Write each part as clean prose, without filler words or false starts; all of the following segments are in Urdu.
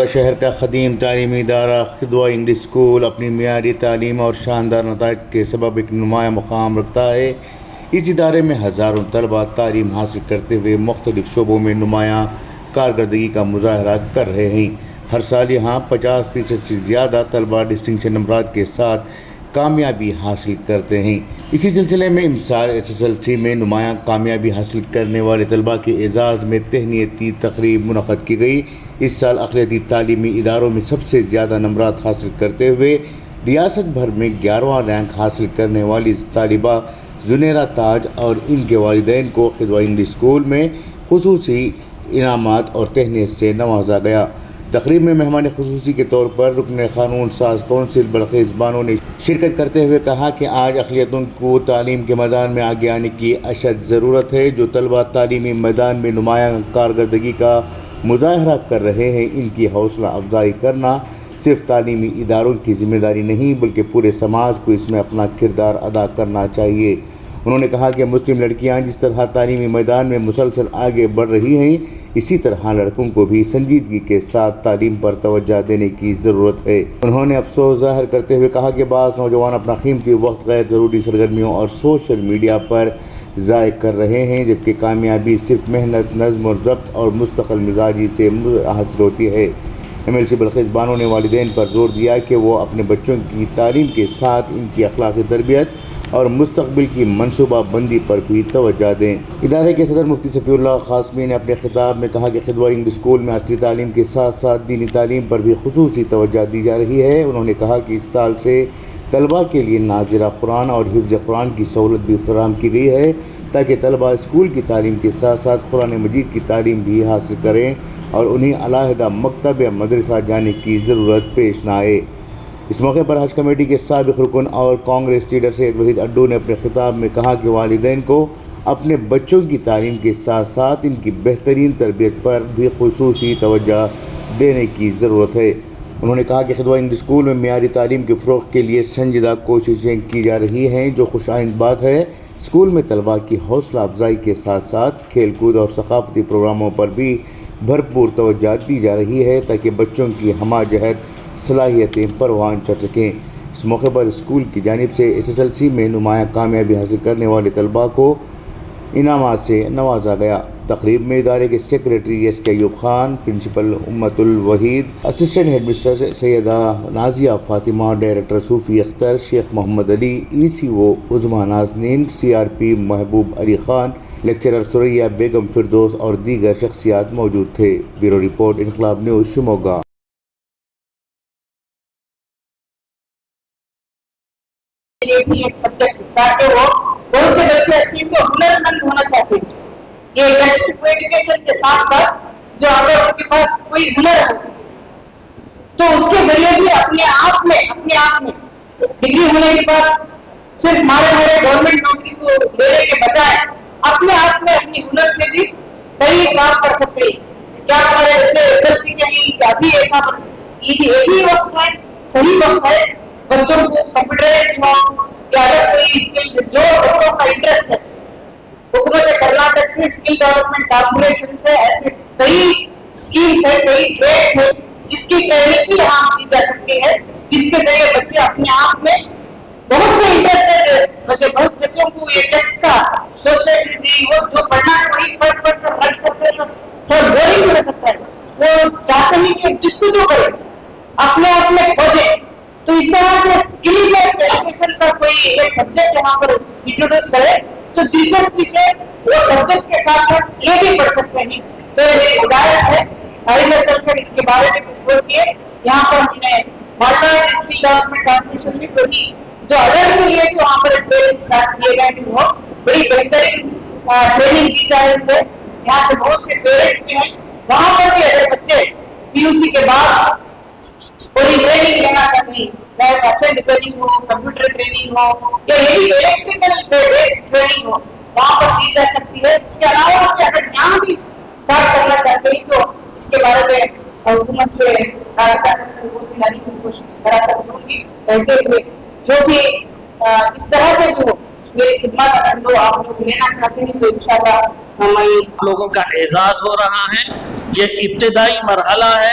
شموگا شہر کا قدیم تعلیمی ادارہ خدوہ انگلش اسکول اپنی معیاری تعلیم اور شاندار نتائج کے سبب ایک نمایاں مقام رکھتا ہے۔ اس ادارے میں ہزاروں طلباء تعلیم حاصل کرتے ہوئے مختلف شعبوں میں نمایاں کارکردگی کا مظاہرہ کر رہے ہیں۔ ہر سال یہاں 50% سے زیادہ طلباء ڈسٹنکشن نمبرات کے ساتھ کامیابی حاصل کرتے ہیں۔ اسی سلسلے میں امسال SSLC میں نمایاں کامیابی حاصل کرنے والے طلباء کے اعزاز میں تہنیتی تقریب منعقد کی گئی۔ اس سال اقلیتی تعلیمی اداروں میں سب سے زیادہ نمبرات حاصل کرتے ہوئے ریاست بھر میں 11واں رینک حاصل کرنے والی طالبہ زنیرہ تاج اور ان کے والدین کو خدوہ انگلش اسکول میں خصوصی انعامات اور تہنیت سے نوازا گیا۔ تقریب میں مہمان خصوصی کے طور پر رکن قانون ساز کونسل بلقیس بانو نے شرکت کرتے ہوئے کہا کہ آج اقلیتوں کو تعلیم کے میدان میں آگے آنے کی اشد ضرورت ہے۔ جو طلباء تعلیمی میدان میں نمایاں کارکردگی کا مظاہرہ کر رہے ہیں، ان کی حوصلہ افزائی کرنا صرف تعلیمی اداروں کی ذمہ داری نہیں بلکہ پورے سماج کو اس میں اپنا کردار ادا کرنا چاہیے۔ انہوں نے کہا کہ مسلم لڑکیاں جس طرح تعلیمی میدان میں مسلسل آگے بڑھ رہی ہیں، اسی طرح لڑکوں کو بھی سنجیدگی کے ساتھ تعلیم پر توجہ دینے کی ضرورت ہے۔ انہوں نے افسوس ظاہر کرتے ہوئے کہا کہ بعض نوجوان اپنا قیمتی وقت غیر ضروری سرگرمیوں اور سوشل میڈیا پر ضائع کر رہے ہیں، جبکہ کامیابی صرف محنت، نظم و ضبط اور مستقل مزاجی سے حاصل ہوتی ہے۔ MLC بلقیس بانو نے والدین پر زور دیا کہ وہ اپنے بچوں کی تعلیم کے ساتھ ان کی اخلاقی تربیت اور مستقبل کی منصوبہ بندی پر بھی توجہ دیں۔ ادارے کے صدر مفتی صفی اللہ قاسمی نے اپنے خطاب میں کہا کہ خدوہ انگلش اسکول میں اصلی تعلیم کے ساتھ ساتھ دینی تعلیم پر بھی خصوصی توجہ دی جا رہی ہے۔ انہوں نے کہا کہ اس سال سے طلباء کے لیے ناظرہ قرآن اور حفظ قرآن کی سہولت بھی فراہم کی گئی ہے تاکہ طلباء اسکول کی تعلیم کے ساتھ ساتھ قرآن مجید کی تعلیم بھی حاصل کریں اور انہیں علیحدہ مکتب یا مدرسہ جانے کی ضرورت پیش نہ آئے۔ اس موقع پر حج کمیٹی کے سابق رکن اور کانگریس لیڈر سید وحید اڈو نے اپنے خطاب میں کہا کہ والدین کو اپنے بچوں کی تعلیم کے ساتھ ساتھ ان کی بہترین تربیت پر بھی خصوصی توجہ دینے کی ضرورت ہے۔ انہوں نے کہا کہ خدوہ انگلش اسکول میں معیاری تعلیم کے فروغ کے لیے سنجیدہ کوششیں کی جا رہی ہیں، جو خوش آئند بات ہے۔ اسکول میں طلباء کی حوصلہ افزائی کے ساتھ ساتھ کھیل کود اور ثقافتی پروگراموں پر بھی بھرپور توجہ دی جا رہی ہے تاکہ بچوں کی ہمہ جہت صلاحیتیں پروان چڑھ سکیں۔ اس موقع پر اسکول کی جانب سے SSLC میں نمایاں کامیابی حاصل کرنے والے طلباء کو انعامات سے نوازا گیا۔ تقریب میں ادارے کے secretary SK Ayub Khan, principal Amat Ul Wahid, assistant head mister Syeda Nazia Fatima, director Sufi Akhtar, Sheikh Muhammad علی، ECO عظمیٰ نازنین، CRP محبوب علی خان، لیکچرر ثریا بیگم فردوس اور دیگر شخصیات موجود تھے۔ بیورو رپورٹ، انقلاب نیوز، شموگا۔ یہ بھی ایک سبجیکٹ تاکہ وہ بہت سے بچے اچھی کو ہنر مند ہونا چاہتے ہیں۔ یہ ٹیکسٹ کو ایجوکیشن کے ساتھ ساتھ جو اگر ان کے پاس کوئی ہنر ہے تو اس کے ذریعے بھی اپنے آپ میں ڈگری ہونے کے بعد صرف مارے گورنمنٹ نوکری کو لینے کے بجائے اپنے آپ میں اپنی ہنر سے بھی کئی کام کر سکتے ہیں۔ کیا ہمارے بچے SSLC کے لیے ابھی ایسا یہی وقت ہے، صحیح وقت ہے بچوں کو کمپیوٹرائز ہو یا اگر کوئی اسکل جو بچوں کا انٹرسٹ ہے، حکومت کرناٹک سے اسکل ڈیولپمنٹ کارپوریشن سے ایسے کئی اسکیمز ہیں، کئی ٹریڈس ہیں جس کی ٹریننگ بھی یہاں دی جا سکتی ہے، جس کے ذریعے بچے اپنے آپ میں بہت سے انٹرسٹڈ بہت بچوں کو یہ ٹیکسٹ کا سوسائٹی وہ جو پڑھنا ہے وہی پڑھ کر رٹ کرتے تو تھوڑا بورنگ ہو سکتا ہے۔ وہ چاہتے ہیں کہ جستجو کریں، اپنے آپ میں کھوجیں، تو اس طرح کے اسکل بیسڈ ایجوکیشن کا کوئی ایک سبجیکٹ یہاں پر انٹروڈیوس کرے تو دلچسپی سے وہ سبجیکٹ کے ساتھ ساتھ یہ بھی پڑھ سکتے ہیں۔ تو یہ ہدایت ہے، اس کے بارے میں بھی سوچیے۔ یہاں پر ہم نے مارکیٹ اسکل ڈیولپمنٹ کارپوریشن میں کوئی جو اڈلٹ کے لیے وہاں پر ٹریننگ اسٹارٹ کیے گئے ہیں، وہ بڑی بہترین ٹریننگ دی جا رہی ہے۔ یہاں سے بہت سے پیرنٹس بھی ہیں، وہاں پر بھی اگر بچے PUC کے بعد کوئی ٹریننگ لینا چاہتے ہیں، چاہے فیشن ڈیزائننگ ہو، کمپیوٹر ٹریننگ ہو یا یہی الیکٹریکل بیسڈ ٹریننگ ہو، وہاں پر دی جا سکتی ہے۔ اس کے علاوہ اگر یہاں بھی اسٹارٹ کرنا چاہتے ہیں تو اس کے بارے میں حکومت سے رابطہ لانے کی کوشش کروں گی، کہتے ہوئے جو بھی جس طرح سے بھی ہو میری خدمات جو آپ لوگ لینا چاہتے ہیں تو انشاءاللہ ہمیں لوگوں کا اعزاز ہو رہا ہے۔ یہ ابتدائی مرحلہ ہے،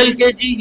LKG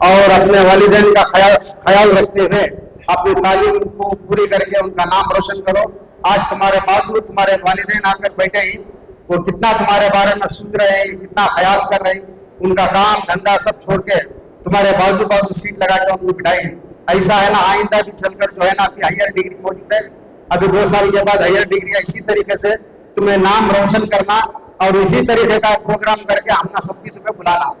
اور اپنے والدین کا خیال رکھتے ہوئے اپنی تعلیم کو پوری کر کے ان کا نام روشن کرو. آج تمہارے بازو تمہارے والدین آ کر بیٹھے ہیں, وہ کتنا تمہارے بارے میں سوچ رہے ہیں, کتنا خیال کر رہے ہیں. ان کا کام دھندا سب چھوڑ کے تمہارے بازو سیٹ لگا کے ان کو بٹھائے ہیں. ایسا ہے نا آئندہ بھی چل کر جو ہے نا ابھی ہائر ڈگری موجود ہے, ابھی 2 سال کے بعد ہائر ڈگری ہے. اسی طریقے سے تمہیں نام روشن کرنا اور اسی طریقے کا پروگرام کر کے ہم سب کی تمہیں بلانا.